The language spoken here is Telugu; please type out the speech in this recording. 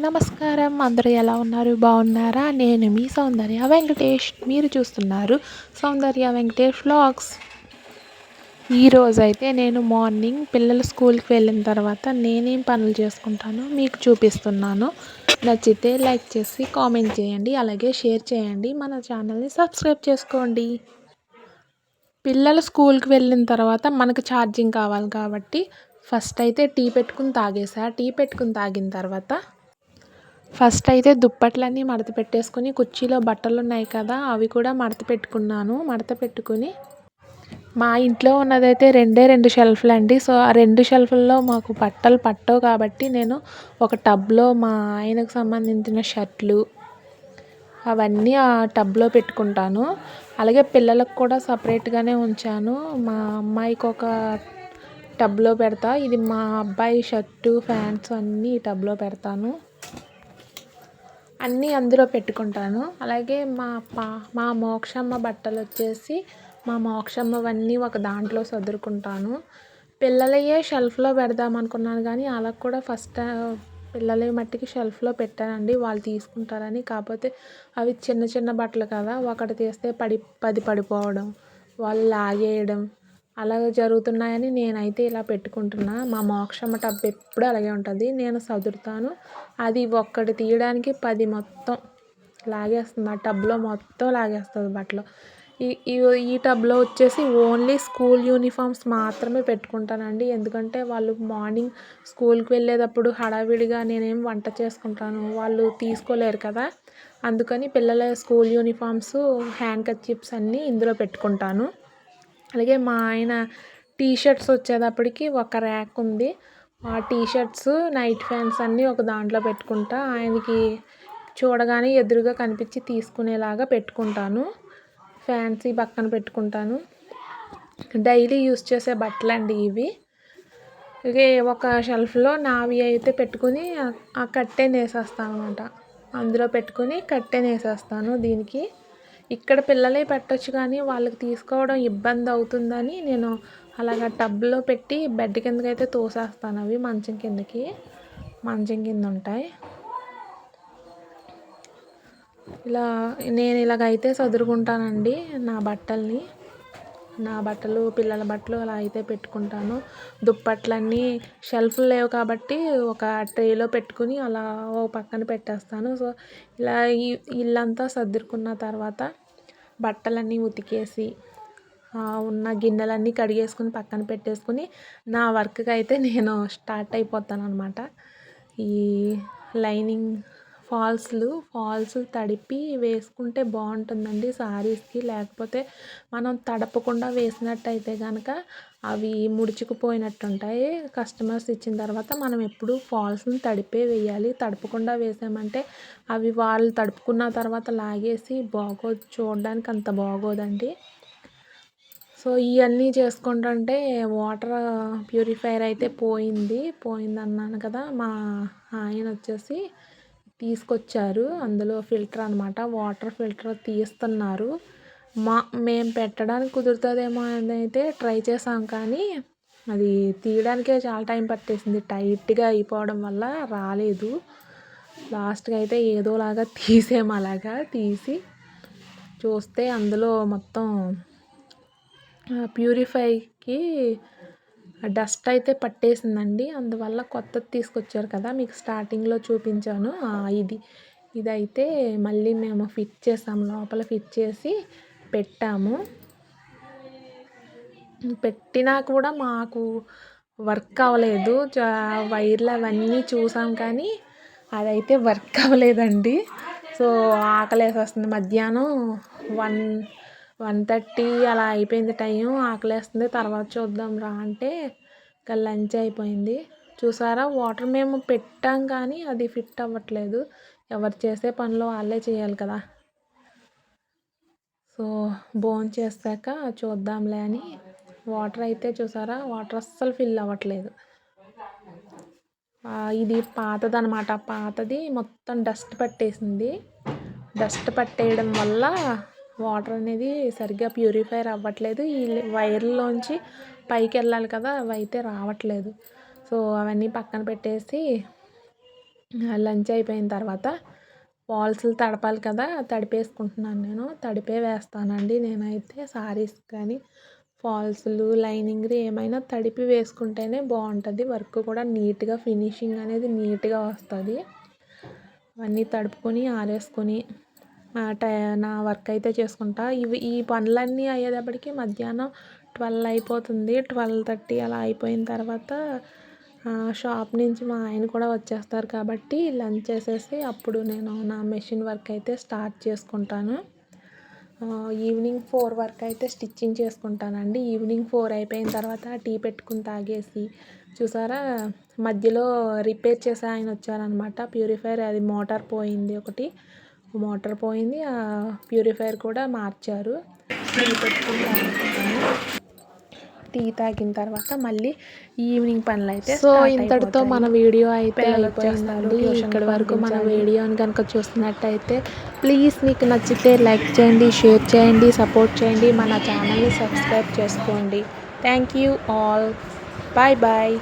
నమస్కారం. అందరూ ఎలా ఉన్నారు? బాగున్నారా? నేను మీ సౌందర్య వెంకటేష్. మీరు చూస్తున్నారు సౌందర్య వెంకటేష్ వ్లాగ్స్. ఈరోజైతే నేను మార్నింగ్ పిల్లలు స్కూల్కి వెళ్ళిన తర్వాత నేనేం పనులు చేసుకుంటానో మీకు చూపిస్తున్నాను. నచ్చితే లైక్ చేసి కామెంట్ చేయండి, అలాగే షేర్ చేయండి. మన ఛానల్ని సబ్స్క్రైబ్ చేసుకోండి. పిల్లలు స్కూల్కి వెళ్ళిన తర్వాత మనకు ఛార్జింగ్ కావాలి కాబట్టి ఫస్ట్ అయితే టీ పెట్టుకుని తాగిన తర్వాత ఫస్ట్ అయితే దుప్పట్లన్నీ మడత పెట్టేసుకుని కుర్చీలో బట్టలు ఉన్నాయి కదా అవి కూడా మడత పెట్టుకుని మా ఇంట్లో ఉన్నదైతే రెండు షెల్ఫ్లు అండి. సో ఆ 2 షెల్ఫ్ల్లో మాకు బట్టలు పట్టవు కాబట్టి నేను ఒక టబ్లో మా ఆయనకు సంబంధించిన షర్ట్లు అవన్నీ ఆ టబ్లో పెట్టుకుంటాను. అలాగే పిల్లలకు కూడా సపరేట్గానే ఉంచాను. మా అమ్మాయికి ఒక టబ్లో పెడతా, ఇది మా అబ్బాయి షర్టు ప్యాంట్స్ అన్నీ ఈ టబ్లో పెడతాను, అన్నీ అందులో పెట్టుకుంటాను. అలాగే మా మోక్షమ్మ బట్టలు వచ్చేసి మా మోక్షమ్మవన్నీ ఒక దాంట్లో సదురుకుంటాను. పిల్లలయ్యే షెల్ఫ్లో పెడదాం అనుకున్నాను కానీ అలా కూడా ఫస్ట్ పిల్లల మట్టికి షెల్ఫ్లో పెట్టానండి, వాళ్ళు తీసుకుంటారని. కాకపోతే అవి చిన్న చిన్న బట్టలు కదా, ఒకటి తీస్తే 10 పడిపోవడం, వాళ్ళు లాగేయడం అలా జరుగుతున్నాయని నేనైతే ఇలా పెట్టుకుంటున్నా. మా మోక్షమ్మ టబ్ ఎప్పుడు అలాగే ఉంటుంది, నేను సదురుతాను. అది ఒక్కటి తీయడానికి 10 మొత్తం లాగేస్తుంది, ఆ టబ్లో మొత్తం లాగేస్తుంది బట్టలు. ఈ టబ్లో వచ్చేసి ఓన్లీ స్కూల్ యూనిఫామ్స్ మాత్రమే పెట్టుకుంటానండి. ఎందుకంటే వాళ్ళు మార్నింగ్ స్కూల్కి వెళ్ళేటప్పుడు హడావిడిగా నేనేం వంట చేసుకుంటాను, వాళ్ళు తీసుకోలేరు కదా. అందుకని పిల్లల స్కూల్ యూనిఫామ్స్, హ్యాండ్ కర్చీఫ్స్ అన్నీ ఇందులో పెట్టుకుంటాను. అలాగే మా ఆయన టీషర్ట్స్ వచ్చేటప్పటికి ఒక ర్యాక్ ఉంది, ఆ టీషర్ట్స్ నైట్ ప్యాంట్స్ అన్నీ ఒక దాంట్లో పెట్టుకుంటా. ఆయనకి చూడగానే ఎదురుగా కనిపించి తీసుకునేలాగా పెట్టుకుంటాను. ఫ్యాన్సీ పక్కన పెట్టుకుంటాను. డైలీ యూస్ చేసే బట్టలండి ఇవి. ఇవి ఒక షెల్ఫ్లో నావి అయితే పెట్టుకుని ఆ కట్టెన్ వేసేస్తాను అనమాట, అందులో పెట్టుకుని కట్టెన్ వేసేస్తాను. దీనికి ఇక్కడ పిల్లలే పెట్టచ్చు కానీ వాళ్ళకి తీసుకోవడం ఇబ్బంది అవుతుందని నేను అలాగ టబ్లో పెట్టి బెడ్ కిందకైతే తోసేస్తాను. అవి మంచం కింద ఉంటాయి. నేను ఇలాగైతే సదురుకుంటానండి నా బట్టలు పిల్లల బట్టలు అలా అయితే పెట్టుకుంటాను. దుప్పట్లన్నీ షెల్ఫ్లు లేవు కాబట్టి ఒక ట్రేలో పెట్టుకుని అలా ఓ పక్కన పెట్టేస్తాను. సో ఇలా ఇల్లంతా సర్దుకున్న తర్వాత బట్టలన్నీ ఉతికేసి ఉన్న గిన్నెలన్నీ కడిగేసుకుని పక్కన పెట్టేసుకుని నా వర్క్కి అయితే నేను స్టార్ట్ అయిపోతాను అనమాట. ఈ లైనింగ్ ఫాల్స్ తడిపి వేసుకుంటే బాగుంటుందండి శారీస్కి. లేకపోతే మనం తడపకుండా వేసినట్టయితే కనుక అవి ముడుచుకుపోయినట్టు ఉంటాయి. కస్టమర్స్ ఇచ్చిన తర్వాత మనం ఎప్పుడు ఫాల్స్ని తడిపే వేయాలి. తడపకుండా వేసామంటే అవి వాళ్ళు తడుపుకున్న తర్వాత లాగేసి బాగోదు, చూడడానికి అంత బాగోదండి. సో ఇవన్నీ చేసుకుంటుంటే వాటర్ ప్యూరిఫైయర్ అయితే పోయిందన్నాను కదా, మా ఆయన వచ్చేసి తీసుకొచ్చారు. అందులో ఫిల్టర్ అనమాట, వాటర్ ఫిల్టర్ తీస్తున్నారు. మేము పెట్టడానికి కుదురుతుందేమో అని అయితే ట్రై చేసాం కానీ అది తీయడానికే చాలా టైం పట్టేసింది. టైట్గా అయిపోవడం వల్ల రాలేదు. లాస్ట్గా అయితే ఏదోలాగా తీసి చూస్తే అందులో మొత్తం ప్యూరిఫైకి డస్ట్ అయితే పట్టేసిందండి. అందువల్ల కొత్తది తీసుకొచ్చారు కదా, మీకు స్టార్టింగ్లో చూపించాను. ఇదైతే మళ్ళీ మేము ఫిట్ చేసాము, లోపల ఫిట్ చేసి పెట్టాము. పెట్టినా కూడా మాకు వర్క్ అవ్వలేదు. వైర్లు అవన్నీ చూసాం కానీ అదైతే వర్క్ అవ్వలేదండి. సో ఆకలేసేస్తుంది, మధ్యాహ్నం 1:30 అలా అయిపోయింది టైం. ఆకలేస్తుంది, తర్వాత చూద్దాం రా అంటే ఇంకా లంచ్ అయిపోయింది. చూసారా, వాటర్ మేము పెట్టాం కానీ అది ఫిట్ అవ్వట్లేదు. ఎవరు చేసే పనిలో వాళ్ళే చేయాలి కదా. సో భోంచేసాక చూద్దాంలే అని వాటర్ అయితే చూసారా, వాటర్ అస్సలు ఫిల్ అవ్వట్లేదు. ఇది పాతదనమాట, పాతది మొత్తం డస్ట్ పట్టేసింది. డస్ట్ పట్టేయడం వల్ల వాటర్ అనేది సరిగ్గా ప్యూరిఫైర్ అవ్వట్లేదు. ఈ వైర్లోంచి పైకి వెళ్ళాలి కదా, అవి అయితే రావట్లేదు. సో అవన్నీ పక్కన పెట్టేసి లంచ్ అయిపోయిన తర్వాత ఫాల్స్లు తడపాలి కదా, తడిపేసుకుంటున్నాను నేను. తడిపే వేస్తానండి నేనైతే సారీస్ కానీ ఫాల్స్లు లైనింగ్ ఏమైనా తడిపి వేసుకుంటేనే బాగుంటుంది. వర్క్ కూడా నీట్గా ఫినిషింగ్ అనేది నీట్గా వస్తుంది. అవన్నీ తడుపుకొని ఆరేసుకొని నా వర్క్ అయితే చేసుకుంటా. ఈ పనులన్నీ అయ్యేటప్పటికి మధ్యాహ్నం 12 అయిపోతుంది. 12:30 అలా అయిపోయిన తర్వాత షాప్ నుంచి మా ఆయన కూడా వచ్చేస్తారు కాబట్టి లంచ్ చేసేసి అప్పుడు నేను నా మెషిన్ వర్క్ అయితే స్టార్ట్ చేసుకుంటాను. ఈవినింగ్ 4 వరకు అయితే స్టిచ్చింగ్ చేసుకుంటానండి. ఈవినింగ్ 4 అయిపోయిన తర్వాత టీ పెట్టుకుని తాగేసి చూసారా, మధ్యలో రిపేర్ చేసే ఆయన వచ్చారనమాట. ప్యూరిఫైయర్ అది మోటార్ పోయింది, ఒకటి మోటార్ పోయింది, ఆ ప్యూరిఫైయర్ కూడా మార్చారు. టీ పెట్టుకుని తాగుతాను. టీ తాగిన తర్వాత మళ్ళీ ఈవినింగ్ పనులు అయితే సో ఇంతటితో మన వీడియో అయితే అయిపోయిందండి. ఇక్కడి వరకు మన వీడియోని కనుక చూస్తున్నట్టయితే ప్లీజ్ మీకు నచ్చితే లైక్ చేయండి, షేర్ చేయండి, సపోర్ట్ చేయండి. మన ఛానల్ని సబ్స్క్రైబ్ చేసుకోండి. Thank you all. Bye bye.